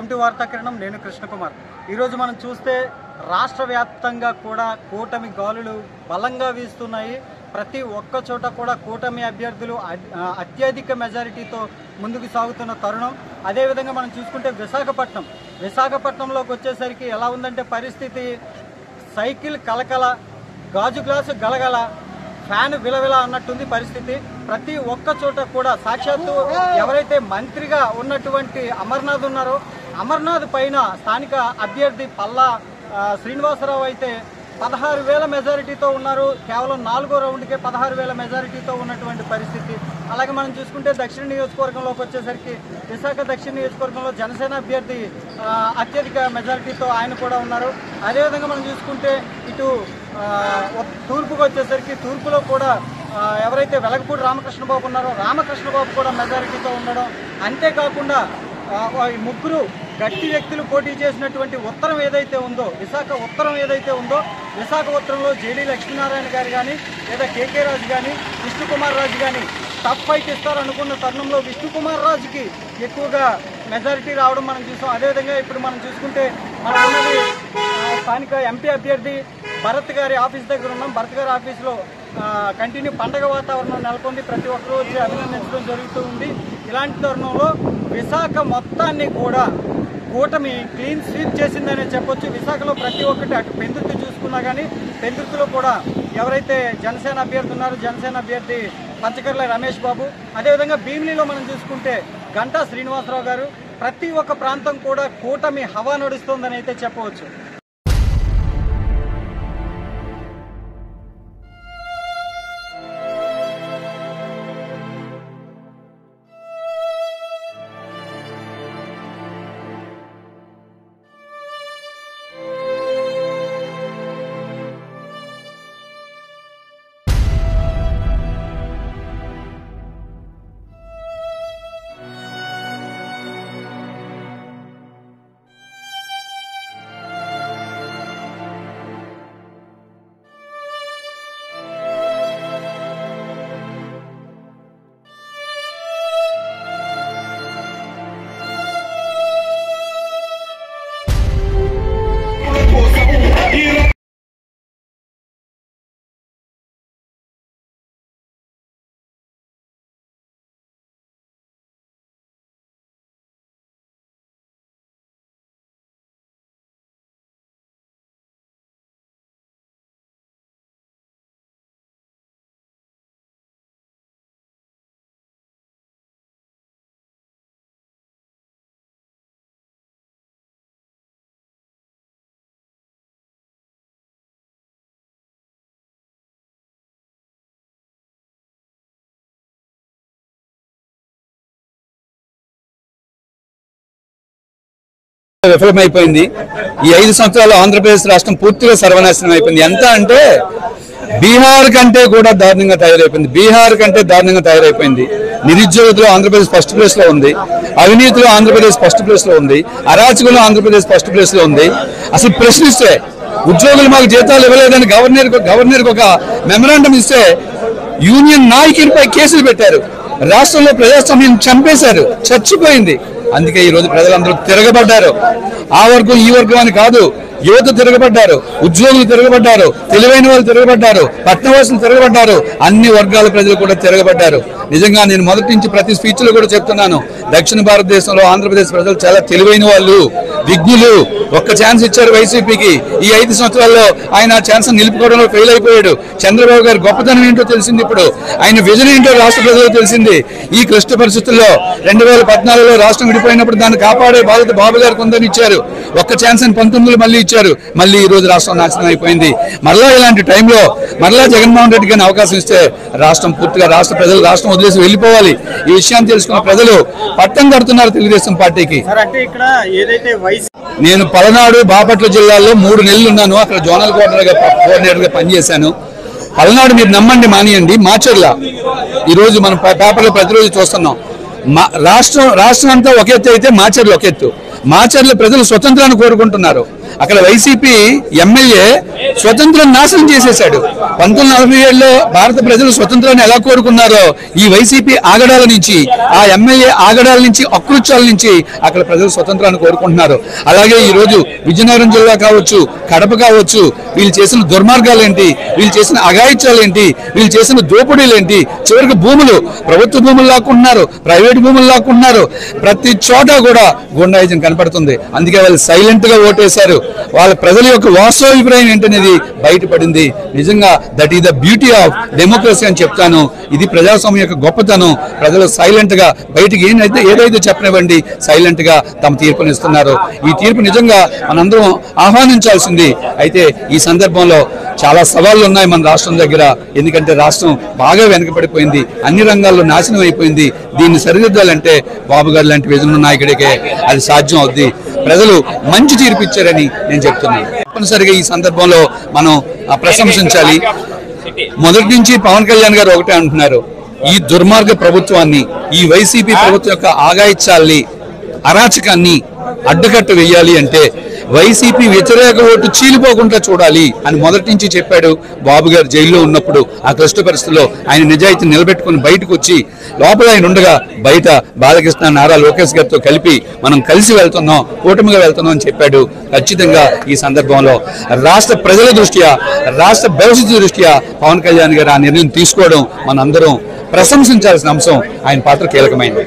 Welcome to వార్తా కిరణం. నేను కృష్ణకుమార్. ఈరోజు మనం చూస్తే రాష్ట్ర వ్యాప్తంగా కూడా కూటమి గాలులు బలంగా వీస్తున్నాయి. ప్రతి ఒక్క చోట కూడా కూటమి అభ్యర్థులు అత్యధిక మెజారిటీతో ముందుకు సాగుతున్న తరుణం. అదేవిధంగా మనం చూసుకుంటే విశాఖపట్నంలోకి వచ్చేసరికి ఎలా ఉందంటే పరిస్థితి సైకిల్ కలకల, గాజు గ్లాసు గలగల, ఫ్యాన్ విలవిల అన్నట్టుంది పరిస్థితి. ప్రతి ఒక్క చోట కూడా సాక్షాత్తు ఎవరైతే మంత్రిగా ఉన్నటువంటి అమర్నాథ్ ఉన్నారో అమర్నాథ్ పైన స్థానిక అభ్యర్థి పల్లా శ్రీనివాసరావు అయితే 16,000 మెజారిటీతో ఉన్నారు. కేవలం 4వ రౌండ్కే 16,000 మెజారిటీతో ఉన్నటువంటి పరిస్థితి. అలాగే మనం చూసుకుంటే దక్షిణ నియోజకవర్గంలోకి వచ్చేసరికి విశాఖ దక్షిణ నియోజకవర్గంలో జనసేన అభ్యర్థి అత్యధిక మెజారిటీతో ఆయన కూడా ఉన్నారు. అదేవిధంగా మనం చూసుకుంటే ఇటు తూర్పుకు వచ్చేసరికి తూర్పులో కూడా ఎవరైతే వెలగపూడి రామకృష్ణబాబు ఉన్నారో రామకృష్ణబాబు కూడా మెజారిటీతో ఉండడం. అంతేకాకుండా ముగ్గురు గట్టి వ్యక్తులు పోటీ చేసినటువంటి ఉత్తరం ఏదైతే ఉందో విశాఖ ఉత్తరంలో జేడీ లక్ష్మీనారాయణ గారు కానీ లేదా కేకే రాజు కానీ విష్ణుకుమార్ రాజు కానీ టఫ్ ఫైట్ ఇస్తారనుకున్న తరుణంలో విష్ణుకుమార్ రాజుకి ఎక్కువగా మెజారిటీ రావడం మనం చూసాం. అదేవిధంగా ఇప్పుడు మనం చూసుకుంటే మనం ఉన్నది స్థానిక ఎంపీ అభ్యర్థి భరత్ గారి ఆఫీస్ దగ్గర ఉన్నాం. భరత్ గారి ఆఫీస్లో కంటిన్యూ పండగ వాతావరణం నెలకొంది. ప్రతి ఒక్కరూ వచ్చి అభినందించడం జరుగుతూ ఉంది. ఇలాంటి తరుణంలో విశాఖ మొత్తాన్ని కూడా కూటమి క్లీన్ స్వీప్ చేసిందనే చెప్పొచ్చు. విశాఖలో ప్రతి ఒక్కటి అటు పెందుర్తి చూసుకున్నా కానీ పెందుర్తిలో కూడా ఎవరైతే జనసేన అభ్యర్థి ఉన్నారో జనసేన అభ్యర్థి పంచకర్ల రమేష్ బాబు, అదేవిధంగా భీమిలిలో మనం చూసుకుంటే గంటా శ్రీనివాసరావు గారు, ప్రతి ఒక్క ప్రాంతం కూడా కూటమి హవా నడుస్తోందని అయితే చెప్పవచ్చు. విఫలమైపోయింది. ఈ 5 సంవత్సరాలు ఆంధ్రప్రదేశ్ రాష్ట్రం పూర్తిగా సర్వనాశనం అయిపోయింది. ఎంత అంటే బీహార్ కంటే కూడా దారుణంగా తయారైపోయింది. నిరుద్యోగంలో ఆంధ్రప్రదేశ్ ఫస్ట్ ప్లేస్ లో ఉంది, అవినీతిలో ఆంధ్రప్రదేశ్ ఫస్ట్ ప్లేస్ లో ఉంది, అరాచకంలో ఆంధ్రప్రదేశ్ ఫస్ట్ ప్లేస్ లో ఉంది. అసలు ప్రశ్నిస్తే ఉద్యోగులు మాకు జీతాలు ఇవ్వలేదని గవర్నర్ ఒక మెమరాండం ఇస్తే యూనియన్ నాయకుడిపై కేసులు పెట్టారు. రాష్ట్రంలో ప్రజాస్వామ్యం చంపేశారు, చచ్చిపోయింది. అందుకే ఈ రోజు ప్రజలందరూ తిరగబడ్డారు. ఆ వర్గం ఈ వర్గం అని కాదు, యువత తిరగబడ్డారు, ఉద్యోగులు తిరగబడ్డారు, తెలివైన వాళ్ళు తిరగబడ్డారు, పట్టణవాసులు తిరగబడ్డారు, అన్ని వర్గాల ప్రజలు కూడా తిరగబడ్డారు. నిజంగా నేను మొదటి నుంచి ప్రతి స్పీచ్ లో కూడా చెప్తున్నాను, దక్షిణ భారతదేశంలో ఆంధ్రప్రదేశ్ ప్రజలు చాలా తెలివైన వాళ్ళు, విజ్ఞులు. ఒక్క ఛాన్స్ ఇచ్చారు వైసీపీకి. ఈ 5 సంవత్సరాల్లో ఆయన ఛాన్స్ నిలుపుకోవడంలో ఫెయిల్ అయిపోయాడు. చంద్రబాబు గారి గొప్పతనం ఏంటో తెలిసింది. ఇప్పుడు ఆయన విజన్ ఏంటో రాష్ట్ర ప్రజలకు తెలిసింది. ఈ క్లిష్ట పరిస్థితుల్లో 2014లో రాష్ట్రం విడిపోయినప్పుడు దాన్ని కాపాడే బాధ్యత బాబు గారికి ఉందని ఇచ్చారు. ఒక్క ఛాన్స్ అని 19లో మళ్ళీ ఇచ్చారు. మళ్ళీ ఈ రోజు రాష్ట్రం నాశనం అయిపోయింది. మరలా ఇలాంటి టైంలో మరలా జగన్మోహన్ రెడ్డి గారిని అవకాశం ఇస్తే రాష్ట్రం పూర్తిగా రాష్ట్ర ప్రజలు రాష్ట్రం వదిలేసి వెళ్ళిపోవాలి. ఈ విషయాన్ని తెలుసుకున్న ప్రజలు పట్టం కడుతున్నారు తెలుగుదేశం పార్టీకి. నేను పలనాడు బాపట్ల జిల్లాలో 3 నెలలు ఉన్నాను. అక్కడ జోనల్ కోఆర్డినేటర్గా పనిచేశాను. పలనాడు మీరు నమ్మండి మానియండి, మాచర్ల ఈరోజు మనం పేపర్లో ప్రతిరోజు చూస్తున్నాం. రాష్ట్రం అంతా ఒక ఎత్తు అయితే మాచర్ల ఒక ఎత్తు. మాచర్ల ప్రజలు స్వతంత్రాన్ని కోరుకుంటున్నారు. అక్కడ వైసీపీ ఎమ్మెల్యే స్వతంత్రం నాశనం చేసేశాడు. 1947లో భారత ప్రజలు స్వతంత్రాన్ని ఎలా కోరుకున్నారో ఈ వైసీపీ ఆగడాల నుంచి, ఆ ఎమ్మెల్యే ఆగడాల నుంచి, అకృత్యాల నుంచి అక్కడ ప్రజలు స్వతంత్రాన్ని కోరుకుంటున్నారు. అలాగే ఈ రోజు విజయనగరం జిల్లా కావచ్చు, కడప కావచ్చు, వీళ్ళు చేసిన దుర్మార్గాలు ఏంటి, వీళ్ళు చేసిన అఘాయిత్యాలు ఏంటి, వీళ్ళు చేసిన దోపిడీలు ఏంటి, చివరికి భూములు, ప్రభుత్వ భూములు లాక్కుంటున్నారు, ప్రైవేట్ భూములు లాక్కుంటున్నారు. ప్రతి చోట కూడా గుండాయిజం కనపడుతుంది. అందుకే వాళ్ళు సైలెంట్ గా ఓటేశారు. వాళ్ళ ప్రజల యొక్క వాస్తవాభిప్రాయం ఏంటనేది బయటపడింది. నిజంగా that is the beauty of democracy అని చెప్తాను. ఇది ప్రజాస్వామ్యం యొక్క గొప్పతనం. ప్రజలు సైలెంట్ గా బయటికి ఏదైతే చెప్పనివ్వండి, సైలెంట్ గా తమ తీర్పునిస్తున్నారు. ఈ తీర్పు నిజంగా మనందరం ఆహ్వానించాల్సింది. అయితే ఈ సందర్భంలో చాలా సవాళ్లు ఉన్నాయి మన రాష్ట్రం దగ్గర. ఎందుకంటే రాష్ట్రం బాగా వెనకబడిపోయింది, అన్ని రంగాల్లో నాశనం అయిపోయింది. దీన్ని సరిదిద్దాలంటే బాబు గారు లాంటి విజన్ నాయకుడికే అది సాధ్యం అవుద్ది. ప్రజలు మంచి తీర్పు ఇచ్చారని నేను చెప్తున్నాను. తప్పనిసరిగా ఈ సందర్భంలో మనం ప్రశంసించాలి. మొదటి నుంచి పవన్ కళ్యాణ్ గారు ఒకటే అంటున్నారు, ఈ దుర్మార్గ ప్రభుత్వాన్ని, ఈ వైసీపీ ప్రభుత్వం యొక్క ఆగాయిత్యాల్ని, అరాచకాన్ని అడ్డుకట్ట వేయాలి అంటే వైసీపీ వ్యతిరేక ఓటు చీలిపోకుండా చూడాలి అని మొదటి నుంచి చెప్పాడు. బాబు గారు జైల్లో ఉన్నప్పుడు ఆ క్లిష్ట పరిస్థితుల్లో ఆయన నిజాయితీ నిలబెట్టుకుని బయటకు వచ్చి, లోపల ఆయన ఉండగా బయట బాలకృష్ణ, నారా లోకేష్ గారితో కలిపి మనం కలిసి వెళ్తున్నాం, కూటమిగా వెళ్తున్నాం అని చెప్పాడు. ఖచ్చితంగా ఈ సందర్భంలో రాష్ట్ర ప్రజల దృష్ట్యా, రాష్ట్ర భవిష్యత్తు దృష్ట్యా పవన్ కళ్యాణ్ గారు ఆ నిర్ణయం తీసుకోవడం మనందరం ప్రశంసించాల్సిన అంశం. ఆయన పాత్ర కీలకమైనది.